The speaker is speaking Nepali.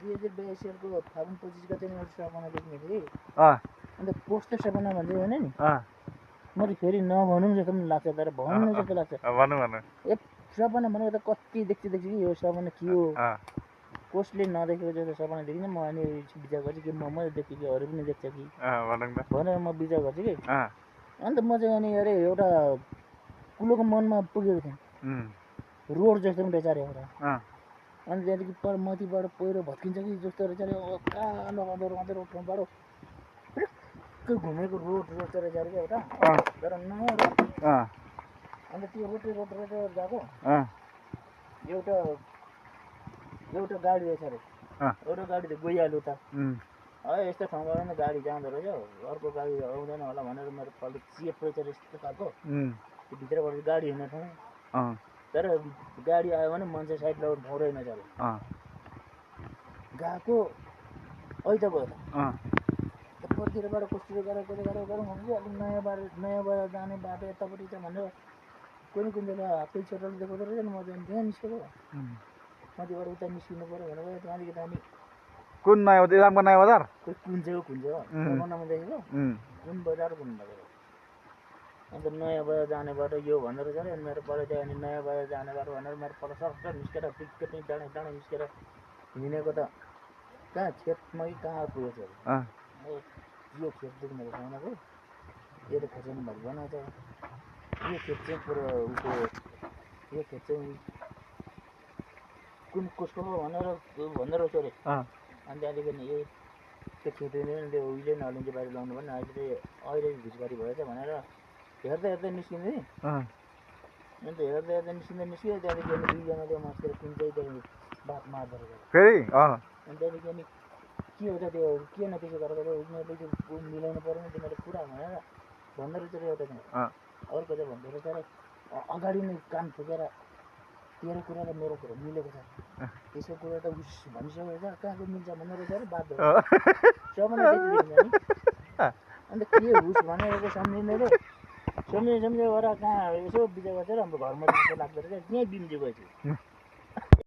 2022 सालको फागुन 25 गते नि सपना देख्ने थिएँ। अँ अन्त कस्तो सपना भन्दै भने नि अँ म त फेरि नभनौँ जस्तो पनि लाग्छ तर भन्नु जस्तो लाग्छ। भन्नु भन्नु ए सपना भनेको त कति देख्छु कि यो सपना के हो अँ कसले नदेखेको जस्तो सपना देखिन्छ। म अनि विचार गर्छु कि म देखेँ कि अरू पनि देख्छ कि भनौँ न भनेर म विचार गर्छु कि अँ अन्त म चाहिँ अनि अरे एउटा कुलोको मनमा पुगेको थिएँ। रोड जस्तो पनि रहेछ अरे एउटा अँ अनि त्यहाँदेखि पर माथिबाट पहिरो भत्किन्छ कि जस्तो रहेछ अरे कालो अँधेरो अँधेरो ठाउँबाट ठिक्क घुमेको रोड जस्तो रहेछ अरे एउटा तर नयाँ रोड। अन्त त्यो रोड गएको एउटा एउटा गाडी रहेछ अरे एउटा गाडी त गइहाल्यो त यस्तो ठाउँबाट नै गाडी जाँदो रहेछ अर्को गाडी आउँदैन होला भनेर मेरो पल्ट चेप रहेछ यस्तो खालको त्यो भित्रबाट गाडी हिँड्ने ठाउँ तर गाडी आयो भने मान्छे साइड लगाउनु ठाउँ रहेन अरे गएको अहिले त गयो त पर्तिरबाट कस्तो गरेर अलिक नयाँ बजार जाने बाटो यतापट्टि छ भनेर कुनै कुन जग्गा हातै छोटोले देखाउँदो रहेछ नि म चाहिँ त्यहाँ निस्केको माथिबाट उता निस्किनु पऱ्यो भनेर त्यहाँदेखि त अनि कुन नयाँ इलामको नयाँ बजार कुन चाहिँ ठेगानामा देखेको कुन बजार कुन बजार अन्त नयाँ बजार जाने बाटो यो भन्दो रहेछ अरे अनि मेरो पर चाहिँ अनि नयाँ बजार जाने बाटो भनेर मेरो पर सर्ट निस्केर टिकट डाँडै निस्केर हिँडेको त कहाँ खेतमा कि कहाँ पुगेछ यो खेत देख्ने साइनाको यो त खोर्सानी भाइ बनाएको छ यो खेत चाहिँ पुरो उसको यो खेत चाहिँ कुन कसको हो भनेर भन्दो रहेछ अरे अनि त्यहाँदेखि ए त्यो खेत त्यो उहिले नलिन्छ बाहिर लाउनु भने अहिले भिजबारी भएछ भनेर हेर्दै निस्किँदै अन्त हेर्दै निस्कियो त्यहाँदेखि अनि दुईजनाले मासेर कुन चाहिँ त्यहाँ बात मार्दो रहेछ फेरि अनि त्यहाँदेखि अनि के हो त त्यो किन त्यसो गरेको उनीहरूले त्यो मिलाउनु पऱ्यो नि तिमीहरूले कुरा भनेर भन्दो रहेछ अरे एउटा चाहिँ अर्को चाहिँ भन्दो रहेछ अरे अगाडि नै कान फुकेर तेरो कुरा र मेरो कुरा मिलेको छ त्यसको कुरा त उस भनिसकेको छ कहाँको मिल्छ भन्दो रहेछ अरे बात सबैले देखिदिन्छ नि अन्त के हुस् भनेर सम्झिँदै सम्झे ओरा कहाँ यसो विचार गर्छ हाम्रो घरमा जस्तो लाग्दो रहेछ त्यहीँ बिम्जी गएछु